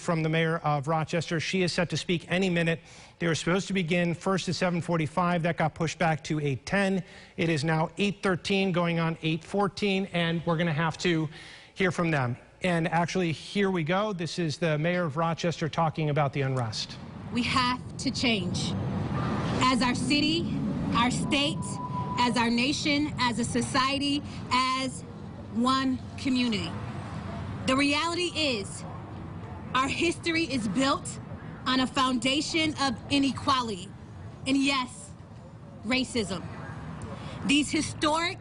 from the mayor of Rochester. She is set to speak any minute. They were supposed to begin first at 7:45. That got pushed back to 8:10. It is now 8:13, going on 8:14, and we're going to have to hear from them. And actually, here we go. This is the mayor of Rochester talking about the unrest. We have to change. As our city, our state, as our nation, as a society, as one community. The reality is, our history is built on a foundation of inequality, and yes, racism. These historic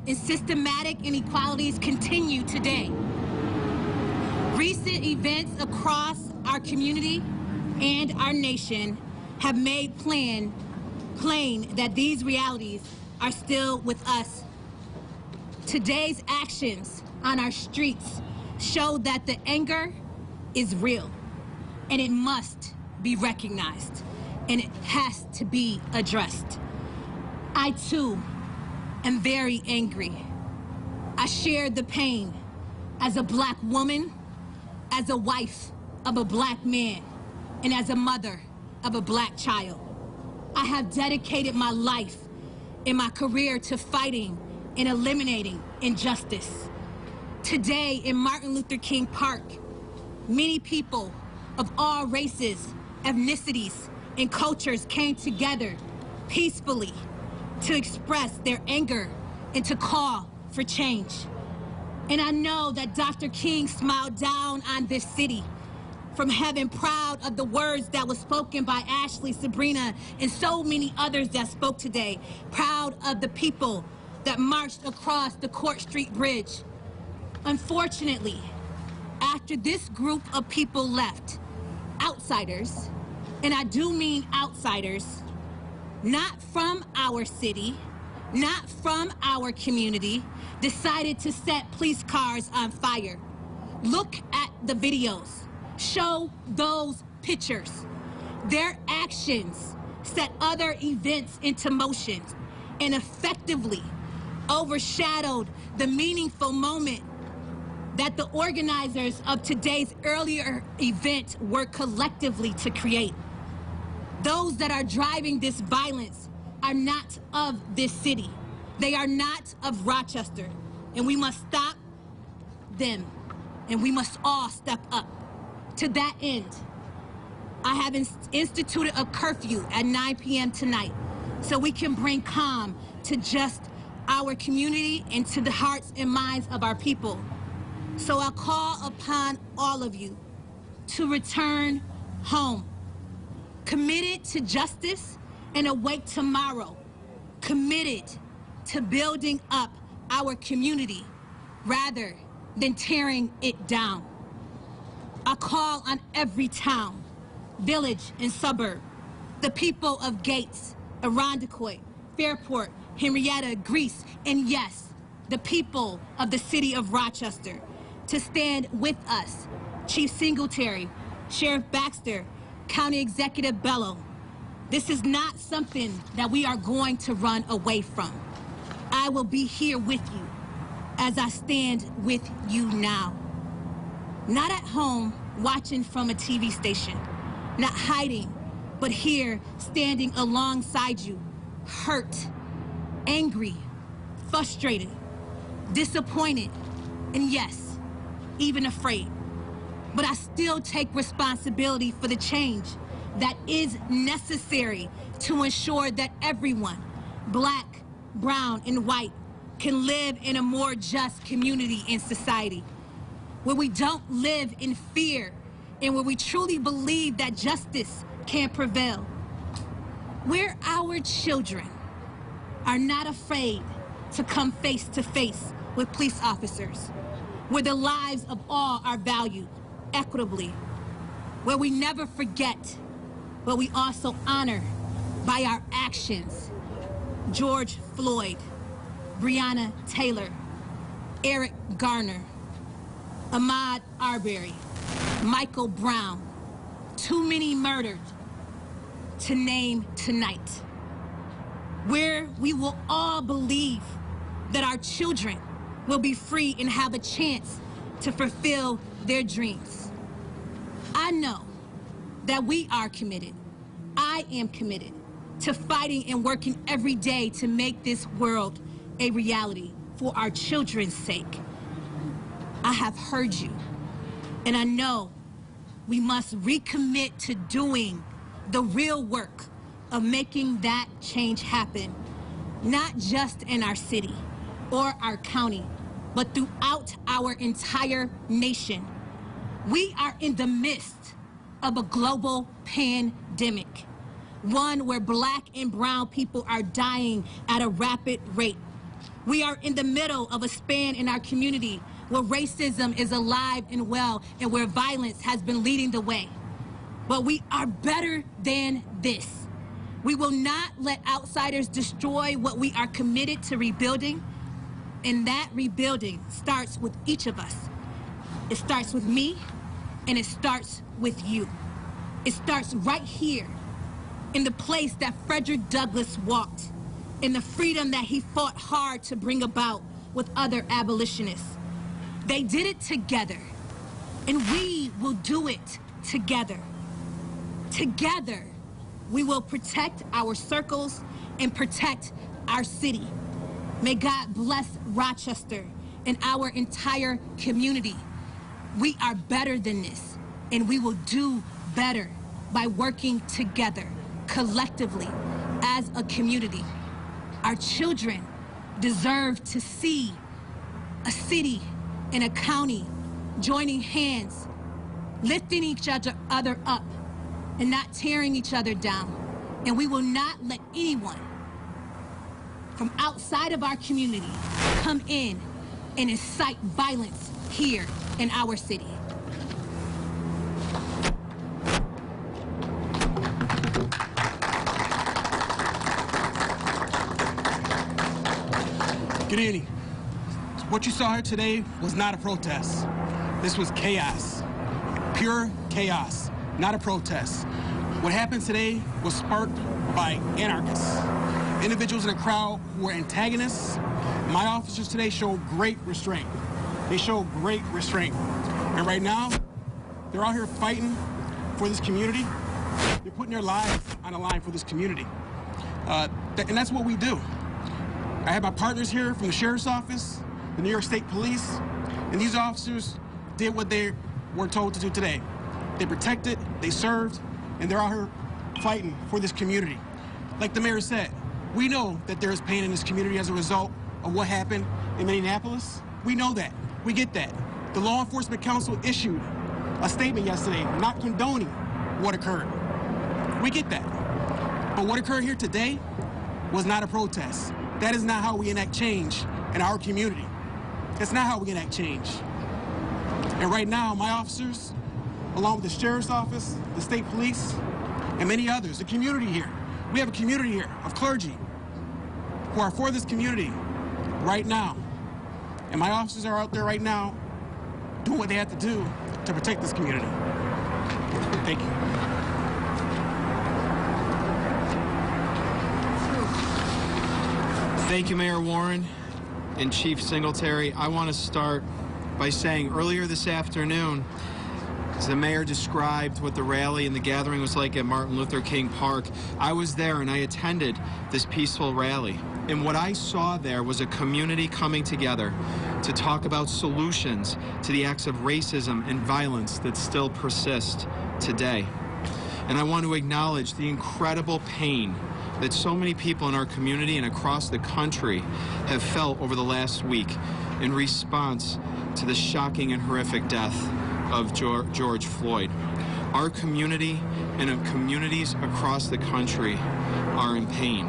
and systematic inequalities continue today. Recent events across our community and our nation have made plain that these realities are still with us. Today's actions on our streets show that the anger is real, and it must be recognized, and it has to be addressed. I, too, am very angry. I share the pain as a Black woman, as a wife of a Black man, and as a mother of a Black child. I have dedicated my life and my career to fighting and eliminating injustice. Today in Martin Luther King Park, many people of all races, ethnicities, and cultures came together peacefully to express their anger and to call for change. And I know that Dr. King smiled down on this city from heaven, proud of the words that was spoken by Ashley, Sabrina, and so many others that spoke today. Proud of the people that marched across the Court Street Bridge. Unfortunately, after this group of people left, outsiders, and I do mean outsiders, not from our city, not from our community, decided to set police cars on fire. Look at the videos. Show those pictures. Their actions set other events into motion and effectively overshadowed the meaningful moment that the organizers of today's earlier event were collectively to create. Those that are driving this violence are not of this city. They are not of Rochester, and we must stop them, and we must all step up. To that end, I have instituted a curfew at 9 p.m. tonight so we can bring calm to just our community and to the hearts and minds of our people. So I call upon all of you to return home, committed to justice and awake tomorrow, committed to building up our community rather than tearing it down. I call on every town, village, and suburb, the people of Gates, Irondequoit, Fairport, Henrietta, Greece, and yes, the people of the city of Rochester, to stand with us, Chief Singletary, Sheriff Baxter, County Executive Bello. This is not something that we are going to run away from. I will be here with you as I stand with you now. Not at home watching from a TV station, not hiding, but here standing alongside you, hurt, angry, frustrated, disappointed, and yes, even afraid. But I still take responsibility for the change that is necessary to ensure that everyone, Black, brown, and white, can live in a more just community and society, where we don't live in fear and where we truly believe that justice can prevail, where our children are not afraid to come face to face with police officers, where the lives of all are valued equitably, where we never forget, but we also honor by our actions George Floyd, Breonna Taylor, Eric Garner, Ahmaud Arbery, Michael Brown, too many murdered to name tonight, where we will all believe that our children will be free and have a chance to fulfill their dreams. I I know that we are committed. I am committed to fighting and working every day to make this world a reality for our children's sake. I have heard you, and I know we must recommit to doing the real work of making that change happen, not just in our city or our county, but throughout our entire nation. We are in the midst of a global pandemic, one where Black and brown people are dying at a rapid rate. We are in the middle of a span in our community where racism is alive and well and where violence has been leading the way. But we are better than this. We will not let outsiders destroy what we are committed to rebuilding, and that rebuilding starts with each of us. It starts with me, and it starts with you. It starts right here, in the place that Frederick Douglass walked, in the freedom that he fought hard to bring about with other abolitionists. They did it together, and we will do it together. Together, we will protect our circles and protect our city. May God bless Rochester and our entire community. We are better than this, and we will do better by working together, collectively, as a community. Our children deserve to see a city and a county joining hands, lifting each other up, and not tearing each other down. And we will not let anyone from outside of our community come in and incite violence here in our city. Good evening. What you saw here today was not a protest. This was chaos. Pure chaos, not a protest. What happened today was sparked by anarchists, individuals in the crowd who were antagonists. My officers today showed great restraint. They showed great restraint. And right now, they're out here fighting for this community. They're putting their lives on the line for this community. And that's what we do. I have my partners here from the Sheriff's Office, the New York State Police, and these officers did what they were told to do today. They protected, they served, and they're out here fighting for this community. Like the mayor said, we know that there is pain in this community as a result of what happened in Minneapolis. We know that. We get that. The Law Enforcement Council issued a statement yesterday not condoning what occurred. We get that. But what occurred here today was not a protest. That is not how we enact change in our community. That's not how we enact change. And right now, my officers, along with the Sheriff's Office, the State Police, and many others, the community here. We have a community here of clergy who are for this community right now. And my officers are out there right now doing what they have to do to protect this community. Thank you. Thank you, Mayor Warren and Chief Singletary. I want to start by saying earlier this afternoon, as the mayor described what the rally and the gathering was like at Martin Luther King Park, I was there and I attended this peaceful rally. And what I saw there was a community coming together to talk about solutions to the acts of racism and violence that still persist today. And I want to acknowledge the incredible pain that so many people in our community and across the country have felt over the last week in response to the shocking and horrific death of George Floyd. Our community and communities across the country are in pain.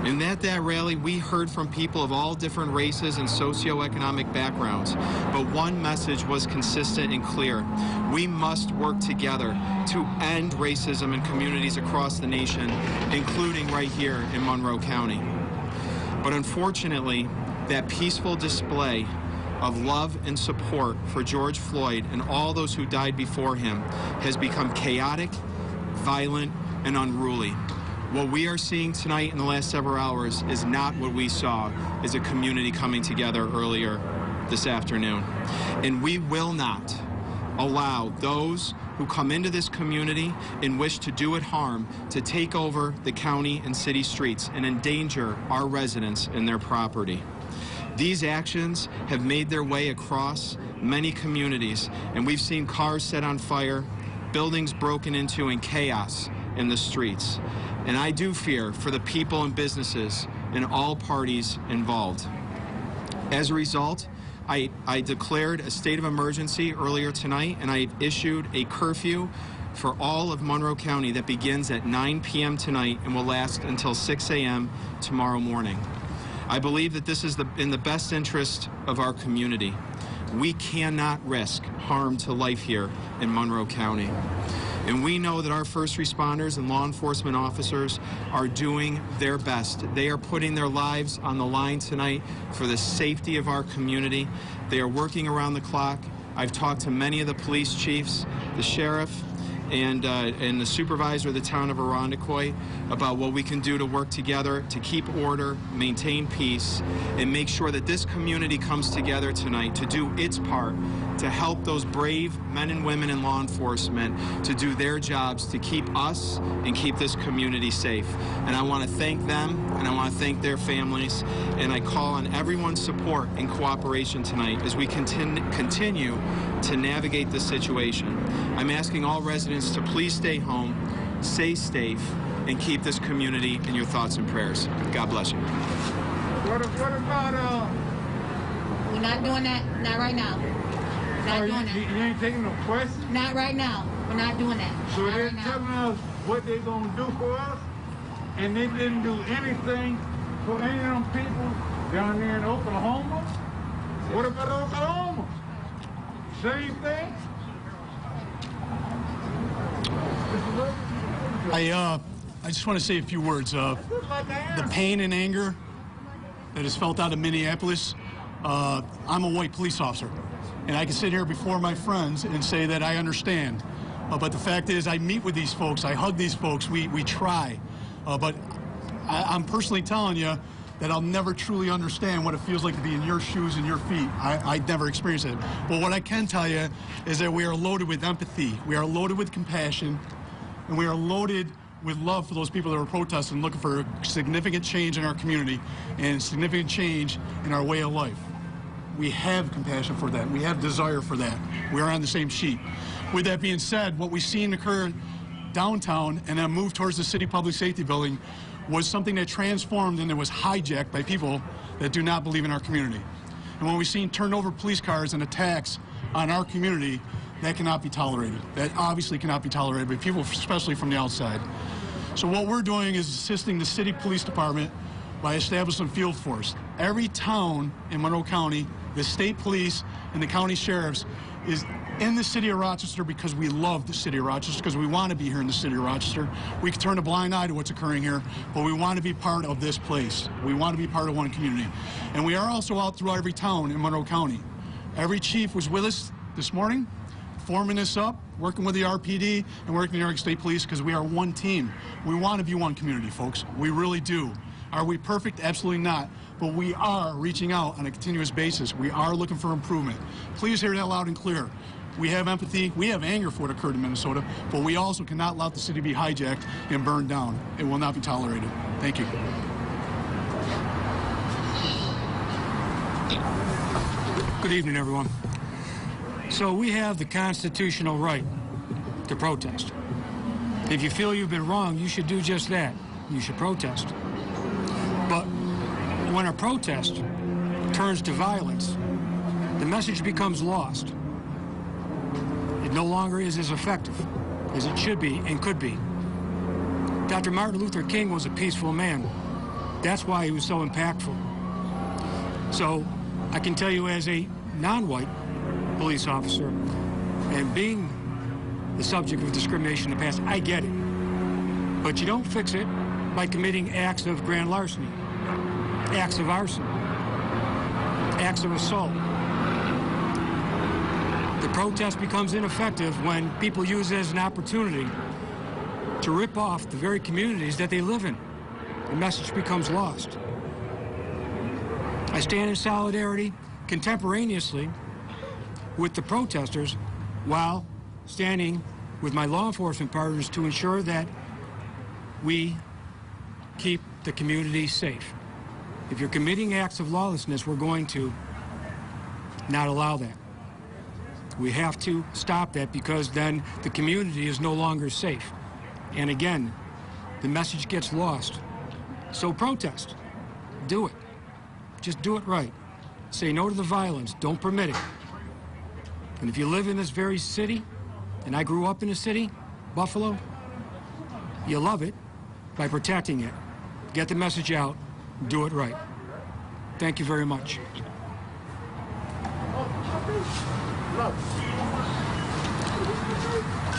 And at that rally, we heard from people of all different races and socioeconomic backgrounds. But one message was consistent and clear. We must work together to end racism in communities across the nation, including right here in Monroe County. But unfortunately, that peaceful display of love and support for George Floyd and all those who died before him has become chaotic, violent, and unruly. What we are seeing tonight in the last several hours is not what we saw as a community coming together earlier this afternoon. And we will not allow those who come into this community and wish to do it harm, to take over the county and city streets and endanger our residents and their property. These actions have made their way across many communities, and we've seen cars set on fire, buildings broken into, and chaos in the streets. And I do fear for the people and businesses and all parties involved. As a result, I declared a state of emergency earlier tonight, and I issued a curfew for all of Monroe County that begins at 9 p.m. tonight and will last until 6 a.m. tomorrow morning. I believe that this is in the best interest of our community. We cannot risk harm to life here in Monroe County. And we know that our first responders and law enforcement officers are doing their best. They are putting their lives on the line tonight for the safety of our community. They are working around the clock. I've talked to many of the police chiefs, the sheriff, and the supervisor of the town of Irondequoit about what we can do to work together to keep order, maintain peace, and make sure that this community comes together tonight to do its part to help those brave men and women in law enforcement to do their jobs to keep us and keep this community safe. And I want to thank them, and I want to thank their families, and I call on everyone's support and cooperation tonight as we continue to navigate this situation. I'm asking all residents to please stay home, stay safe, and keep this community in your thoughts and prayers. God bless you. What about, We're not doing that. Not right now. Not doing that. you ain't taking no questions? Not right now. We're not doing that. So Not they're right now. telling us what they're going to do for us, and they didn't do anything for any of them people down there in Oklahoma? What about Oklahoma? Same thing? I just want to say a few words. The pain and anger that is felt out of Minneapolis, I'm a white police officer, and I can sit here before my friends and say that I understand. But the fact is, I meet with these folks, I hug these folks, we try. But I'm personally telling you that I'll never truly understand what it feels like to be in your shoes and your feet. I'd never experienced it. But what I can tell you is that we are loaded with empathy, we are loaded with compassion, and we are loaded with love for those people that are protesting, looking for significant change in our community and significant change in our way of life. We have compassion for that. We have desire for that. We are on the same sheet. With that being said, what we've seen occur downtown and then move towards the city public safety building was something that transformed and it was hijacked by people that do not believe in our community. And when we've seen turned over police cars and attacks on our community, that cannot be tolerated. That obviously cannot be tolerated by people, especially from the outside. So what we're doing is assisting the city police department by establishing field force. Every town in Monroe County, the state police and the county sheriffs is in the city of Rochester because we love the city of Rochester, because we want to be here in the city of Rochester. We can turn a blind eye to what's occurring here, but we want to be part of this place. We want to be part of one community. And we are also out through every town in Monroe County. Every chief was with us this morning, forming this up, working with the RPD and working with the New York State Police, because we are one team. We want to be one community, folks. We really do. Are we perfect? Absolutely not. But we are reaching out on a continuous basis. We are looking for improvement. Please hear that loud and clear. We have empathy, we have anger for what occurred in Minnesota, but we also cannot allow the city to be hijacked and burned down. It will not be tolerated. Thank you. Good evening, everyone. So we have the constitutional right to protest. If you feel you've been wrong, you should do just that. You should protest. But when a protest turns to violence, the message becomes lost. It no longer is as effective as it should be and could be. Dr. Martin Luther King was a peaceful man. That's why he was so impactful. So I can tell you, as a non-white police officer and being the subject of discrimination in the past, I get it. But you don't fix it by committing acts of grand larceny, acts of arson, acts of assault. The protest becomes ineffective when people use it as an opportunity to rip off the very communities that they live in. The message becomes lost. I stand in solidarity contemporaneously with the protesters while standing with my law enforcement partners to ensure that we keep the community safe. If you're committing acts of lawlessness, we're going to not allow that. We have to stop that because then the community is no longer safe. And again, the message gets lost. So protest. Do it. Just do it right. Say no to the violence. Don't permit it. And if you live in this very city, and I grew up in a city, Buffalo, you love it by protecting it. Get the message out. Do it right. Thank you very much.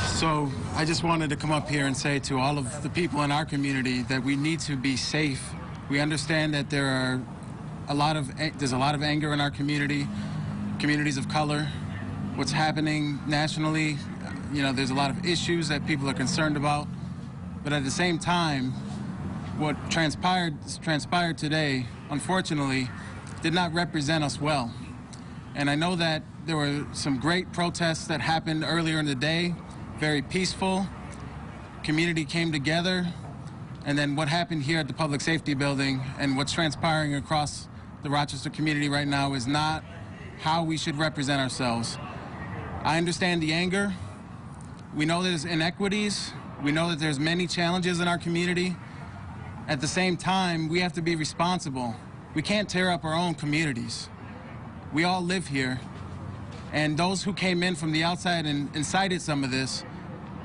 So I just wanted to come up here and say to all of the people in our community that we need to be safe. We understand that there's a lot of anger in our community, communities of color. What's happening nationally, there's a lot of issues that people are concerned about. But at the same time, what transpired today, unfortunately, did not represent us well. And I know that there were some great protests that happened earlier in the day, very peaceful. Community came together. And then what happened here at the Public Safety Building and what's transpiring across the Rochester community right now is not how we should represent ourselves. I understand the anger. We know there's inequities. We know that there's many challenges in our community. At the same time, we have to be responsible. We can't tear up our own communities. We all live here. And those who came in from the outside and incited some of this,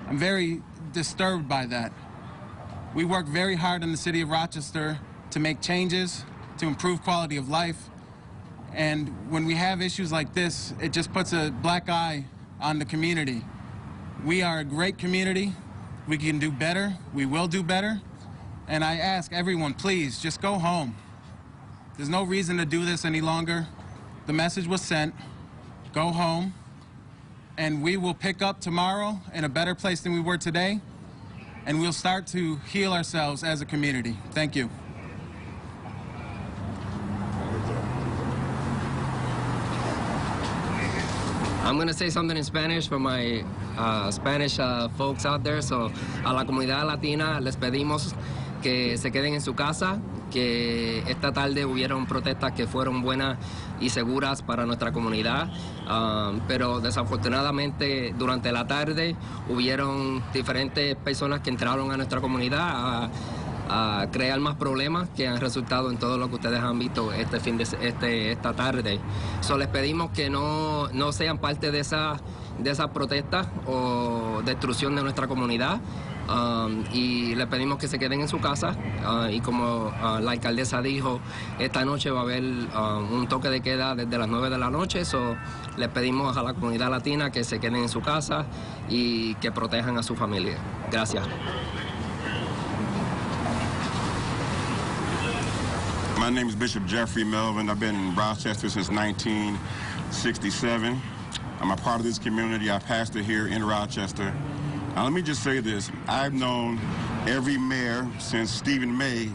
I'm very disturbed by that. We work very hard in the city of Rochester to make changes, to improve quality of life. And when we have issues like this, it just puts a black eye on the community. We are a great community. We can do better. We will do better. And I ask everyone, please, just go home. There's no reason to do this any longer. The message was sent. Go home. And we will pick up tomorrow in a better place than we were today. And we'll start to heal ourselves as a community. Thank you. I'm going to say something in Spanish for my Spanish folks out there. So, a la comunidad latina les pedimos que se queden en su casa, que esta tarde hubieron protestas que fueron buenas y seguras para nuestra comunidad, pero desafortunadamente durante la tarde hubieron diferentes personas que entraron a nuestra comunidad a crear más problemas que han resultado en todo lo que ustedes han visto esta tarde. So, les pedimos que no sean parte de esas protestas o destrucción de nuestra comunidad. Y les pedimos que se queden en su casa y como la alcaldesa dijo, esta noche va a haber un toque de queda desde las 9 de la noche. So, les pedimos a la comunidad latina que se queden en su casa y que protejan a su familia. Gracias. My name is Bishop Jeffrey Melvin. I've been in Rochester since 1967. I'm a part of this community. I pastor here in Rochester. Now, let me just say this. I've known every mayor since Stephen May